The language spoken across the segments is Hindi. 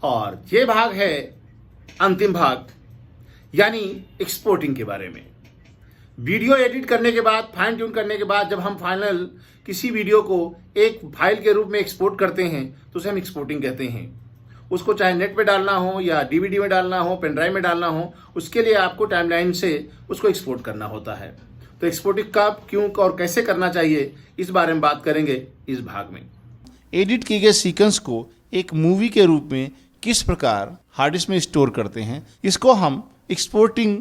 और ये भाग है अंतिम भाग, यानी एक्सपोर्टिंग के बारे में। वीडियो एडिट करने के बाद, फाइन ट्यून करने के बाद जब हम फाइनल किसी वीडियो को एक फाइल के रूप में एक्सपोर्ट करते हैं तो उसे हम एक्सपोर्टिंग कहते हैं। उसको चाहे नेट पे डालना हो या डीवीडी में डालना हो, पेन ड्राइव में डालना हो, उसके लिए आपको टाइमलाइन से उसको एक्सपोर्ट करना होता है। तो एक्सपोर्टिंग कब, क्यों और कैसे करना चाहिए, इस बारे में बात करेंगे इस भाग में। एडिट किए गए सीक्वेंस को एक मूवी के रूप में किस प्रकार हार्ड डिस्क में स्टोर करते हैं, इसको हम एक्सपोर्टिंग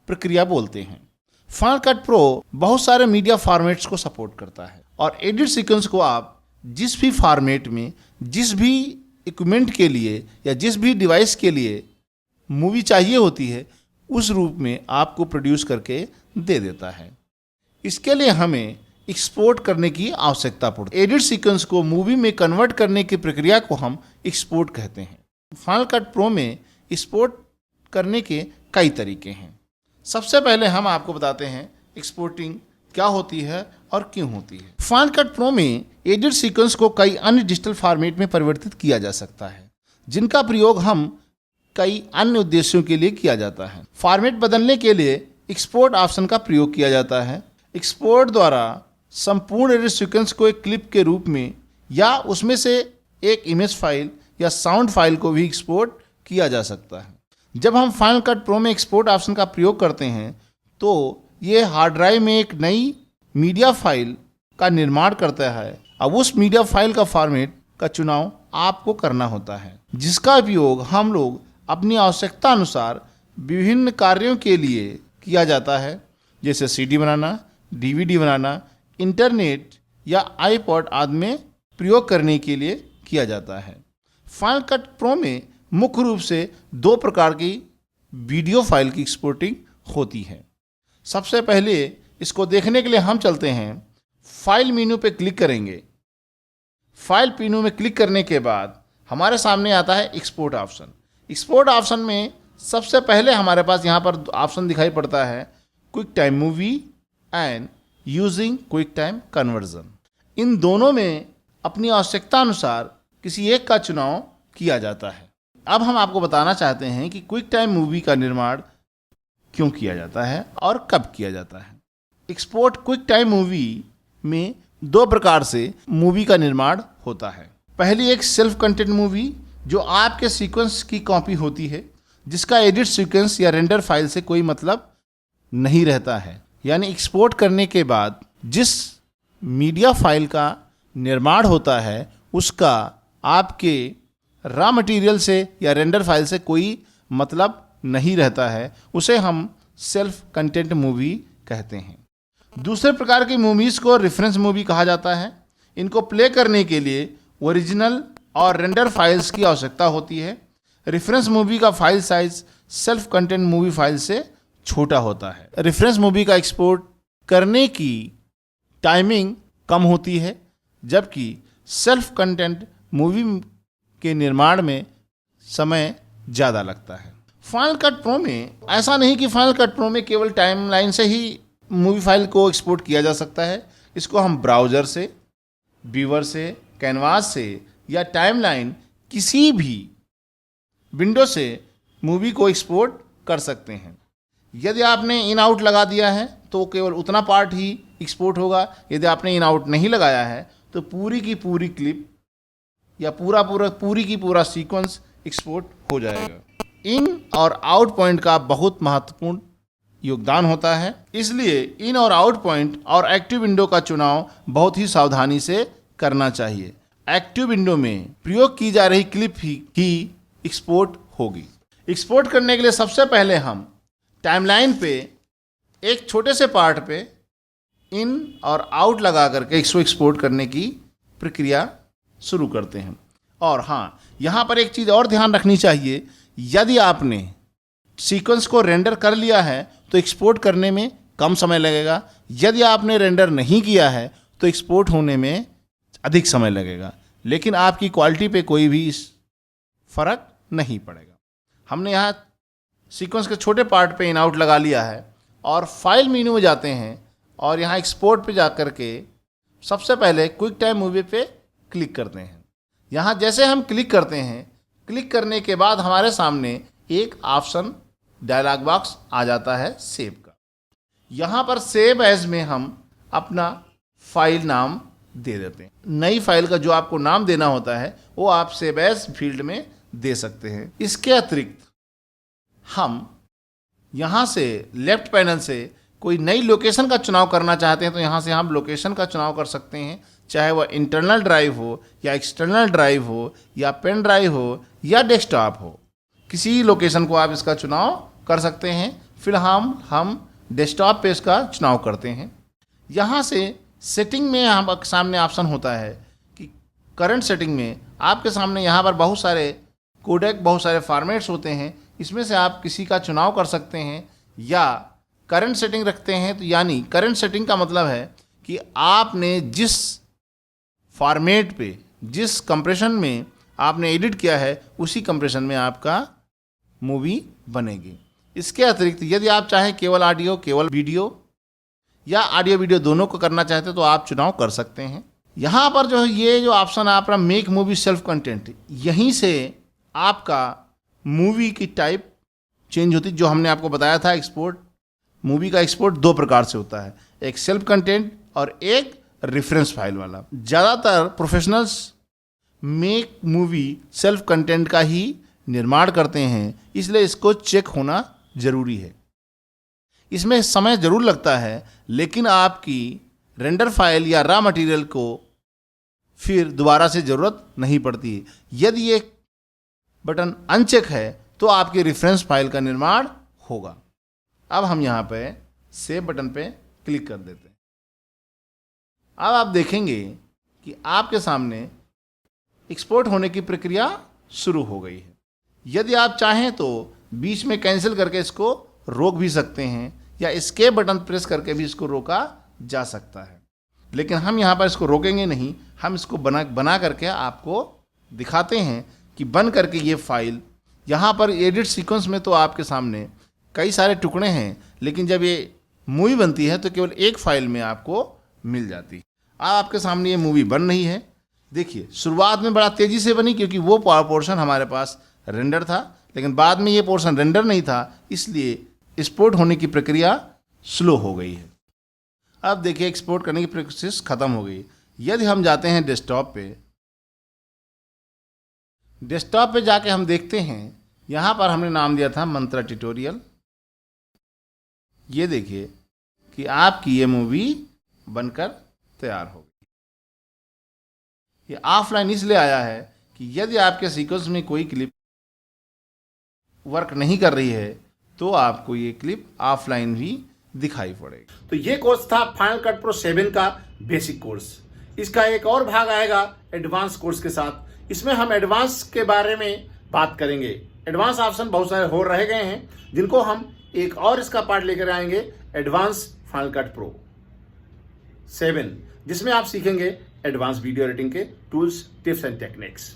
प्रक्रिया बोलते हैं। फाइनल कट प्रो बहुत सारे मीडिया फॉर्मेट्स को सपोर्ट करता है और एडिट सीक्वेंस को आप जिस भी फॉर्मेट में, जिस भी इक्विपमेंट के लिए या जिस भी डिवाइस के लिए मूवी चाहिए होती है, उस रूप में आपको प्रोड्यूस करके दे देता है। इसके लिए हमें एक्सपोर्ट करने की आवश्यकता पड़ती है। एडिट सीक्वेंस को मूवी में कन्वर्ट करने की प्रक्रिया को हम एक्सपोर्ट कहते हैं। फाइनल कट प्रो में एक्सपोर्ट करने के कई तरीके हैं। सबसे पहले हम आपको बताते हैं एक्सपोर्टिंग क्या होती है और क्यों होती है। फाइनल कट प्रो में एडिट सीक्वेंस को कई अन्य डिजिटल फॉर्मेट में परिवर्तित किया जा सकता है, जिनका प्रयोग हम कई अन्य उद्देश्यों के लिए किया जाता है। फॉर्मेट बदलने के लिए एक्सपोर्ट ऑप्शन का प्रयोग किया जाता है। एक्सपोर्ट द्वारा संपूर्ण एडिट सीक्वेंस को एक क्लिप के रूप में या उसमें से एक इमेज फाइल या साउंड फाइल को भी एक्सपोर्ट किया जा सकता है। जब हम फाइनल कट प्रो में एक्सपोर्ट ऑप्शन का प्रयोग करते हैं तो ये हार्ड ड्राइव में एक नई मीडिया फाइल का निर्माण करता है। अब उस मीडिया फाइल का फॉर्मेट का चुनाव आपको करना होता है, जिसका उपयोग हम लोग अपनी आवश्यकता अनुसार विभिन्न कार्यों के लिए किया जाता है, जैसे सीडी बनाना, डीवीडी बनाना, इंटरनेट या आईपॉड आदि में प्रयोग करने के लिए किया जाता है। फाइनल कट प्रो में मुख्य रूप से दो प्रकार की वीडियो फाइल की एक्सपोर्टिंग होती है। सबसे पहले इसको देखने के लिए हम चलते हैं, फाइल मेनू पे क्लिक करेंगे। फाइल मेनू में क्लिक करने के बाद हमारे सामने आता है एक्सपोर्ट ऑप्शन। एक्सपोर्ट ऑप्शन में सबसे पहले हमारे पास यहाँ पर ऑप्शन दिखाई पड़ता है, QuickTime movie and using QuickTime conversion. इन दोनों में अपनी आवश्यकता अनुसार किसी एक का चुनाव किया जाता है। अब हम आपको बताना चाहते हैं कि क्विक टाइम मूवी का निर्माण क्यों किया जाता है और कब किया जाता है। एक्सपोर्ट क्विक टाइम मूवी में दो प्रकार से मूवी का निर्माण होता है। पहली एक सेल्फ कंटेंट मूवी, जो आपके सीक्वेंस की कॉपी होती है, जिसका एडिट सीक्वेंस या रेंडर फाइल से कोई मतलब नहीं रहता है। यानी एक्सपोर्ट करने के बाद जिस मीडिया फाइल का निर्माण होता है उसका आपके रॉ मटेरियल से या रेंडर फाइल से कोई मतलब नहीं रहता है, उसे हम सेल्फ कंटेंट मूवी कहते हैं। दूसरे प्रकार की मूवीज़ को रेफरेंस मूवी कहा जाता है। इनको प्ले करने के लिए ओरिजिनल और रेंडर फाइल्स की आवश्यकता होती है। रेफरेंस मूवी का file size self content movie file से छोटा होता है। रेफरेंस मूवी का एक्सपोर्ट करने की टाइमिंग कम होती है, जबकि सेल्फ कंटेंट मूवी के निर्माण में समय ज़्यादा लगता है। फाइनल कट प्रो में ऐसा नहीं कि फाइनल कट प्रो में केवल टाइमलाइन से ही मूवी फाइल को एक्सपोर्ट किया जा सकता है। इसको हम ब्राउज़र से, व्यूअर से, कैनवास से या टाइमलाइन किसी भी विंडो से मूवी को एक्सपोर्ट कर सकते हैं। यदि आपने इन आउट लगा दिया है तो केवल उतना पार्ट ही एक्सपोर्ट होगा। यदि आपने इन आउट नहीं लगाया है तो पूरी की पूरी क्लिप या पूरी की पूरा सीक्वेंस एक्सपोर्ट हो जाएगा। इन और आउट पॉइंट का बहुत महत्वपूर्ण योगदान होता है, इसलिए इन और आउट पॉइंट और एक्टिव विंडो का चुनाव बहुत ही सावधानी से करना चाहिए। एक्टिव विंडो में प्रयोग की जा रही क्लिप ही एक्सपोर्ट होगी। एक्सपोर्ट करने के लिए सबसे पहले हम टाइमलाइन पे एक छोटे से पार्ट पे इन और आउट लगा करके इसको एक्सपोर्ट करने की प्रक्रिया शुरू करते हैं। और हाँ, यहाँ पर एक चीज़ और ध्यान रखनी चाहिए, यदि आपने सीक्वेंस को रेंडर कर लिया है तो एक्सपोर्ट करने में कम समय लगेगा। यदि आपने रेंडर नहीं किया है तो एक्सपोर्ट होने में अधिक समय लगेगा, लेकिन आपकी क्वालिटी पे कोई भी फ़र्क नहीं पड़ेगा। हमने यहाँ सीक्वेंस के छोटे पार्ट पे इन आउट लगा लिया है और फाइल मेन्यू में जाते हैं और यहाँ एक्सपोर्ट पे जा कर के सबसे पहले क्विक टाइम मूवी पे क्लिक करते हैं। यहाँ जैसे हम क्लिक करते हैं क्लिक करने के बाद हमारे सामने एक ऑप्शन डायलॉग बॉक्स आ जाता है सेव का। यहाँ पर सेव एज में हम अपना फाइल नाम दे देते हैं। नई फाइल का जो आपको नाम देना होता है वो आप सेव एज फील्ड में दे सकते हैं। इसके अतिरिक्त हम यहाँ से लेफ्ट पैनल से कोई नई लोकेशन का चुनाव करना चाहते हैं तो यहाँ से हम लोकेशन का चुनाव कर सकते हैं, चाहे वह इंटरनल ड्राइव हो या एक्सटर्नल ड्राइव हो या पेन ड्राइव हो या डेस्कटॉप हो। किसी लोकेशन को आप इसका चुनाव कर सकते हैं। फिलहाल हम डेस्कटॉप पे इसका चुनाव करते हैं। यहाँ से सेटिंग में हम सामने ऑप्शन होता है कि करंट सेटिंग में आपके सामने यहाँ पर बहुत सारे कोडेक, बहुत सारे फॉर्मेट्स होते हैं। इसमें से आप किसी का चुनाव कर सकते हैं या करंट सेटिंग रखते हैं। तो यानी करंट सेटिंग का मतलब है कि आपने जिस फॉर्मेट पे, जिस कंप्रेशन में आपने एडिट किया है उसी कंप्रेशन में आपका मूवी बनेगी। इसके अतिरिक्त यदि आप चाहें केवल ऑडियो, केवल वीडियो या ऑडियो वीडियो दोनों को करना चाहते हैं तो आप चुनाव कर सकते हैं। यहाँ पर जो है ये जो ऑप्शन है आपका मेक मूवी सेल्फ कंटेंट, यहीं से आपका मूवी की टाइप चेंज होती है। जो हमने आपको बताया था एक्सपोर्ट, मूवी का एक्सपोर्ट दो प्रकार से होता है, एक सेल्फ कंटेंट और एक रेफरेंस फाइल वाला। ज़्यादातर professionals make movie self content का ही निर्माण करते हैं, इसलिए इसको चेक होना ज़रूरी है। इसमें समय ज़रूर लगता है लेकिन आपकी रेंडर फाइल या रॉ मटेरियल को फिर दोबारा से ज़रूरत नहीं पड़ती। यदि ये बटन अनचेक है तो आपके रेफरेंस फाइल का निर्माण होगा। अब हम यहाँ पे सेव बटन पे क्लिक कर देते हैं। अब आप देखेंगे कि आपके सामने एक्सपोर्ट होने की प्रक्रिया शुरू हो गई है। यदि आप चाहें तो बीच में कैंसिल करके इसको रोक भी सकते हैं या एस्केप बटन प्रेस करके भी इसको रोका जा सकता है, लेकिन हम यहाँ पर इसको रोकेंगे नहीं। हम इसको बना करके आपको दिखाते हैं कि बन करके ये फाइल यहाँ पर एडिट सीक्वेंस में तो आपके सामने कई सारे टुकड़े हैं, लेकिन जब ये मूवी बनती है तो केवल एक फाइल में आपको मिल जाती है। अब आपके सामने ये मूवी बन रही है। देखिए शुरुआत में बड़ा तेज़ी से बनी क्योंकि वो पोर्शन हमारे पास रेंडर था, लेकिन बाद में ये पोर्शन रेंडर नहीं था, इसलिए एक्सपोर्ट होने की प्रक्रिया स्लो हो गई है। अब देखिए एक्सपोर्ट करने की प्रोसेस खत्म हो गई। यदि हम जाते हैं डेस्कटॉप पे जाके हम देखते हैं, यहाँ पर हमने नाम दिया था मंत्रा ट्यूटोरियल। ये देखिए कि आपकी ये मूवी बनकर तैयार हो गई। ये ऑफलाइन इसलिए आया है कि यदि आपके सीक्वेंस में कोई क्लिप वर्क नहीं कर रही है तो आपको ये क्लिप ऑफलाइन भी दिखाई पड़ेगी। तो ये कोर्स था फाइनल कट प्रो 7 का बेसिक कोर्स। इसका एक और भाग आएगा एडवांस कोर्स के साथ। इसमें हम एडवांस के बारे में बात करेंगे। एडवांस ऑप्शन बहुत सारे हो रह गए हैं जिनको हम एक और इसका पार्ट लेकर आएंगे, एडवांस फाइनल कट प्रो 7, जिसमें आप सीखेंगे एडवांस वीडियो एडिटिंग के टूल्स, टिप्स एंड टेक्निक्स।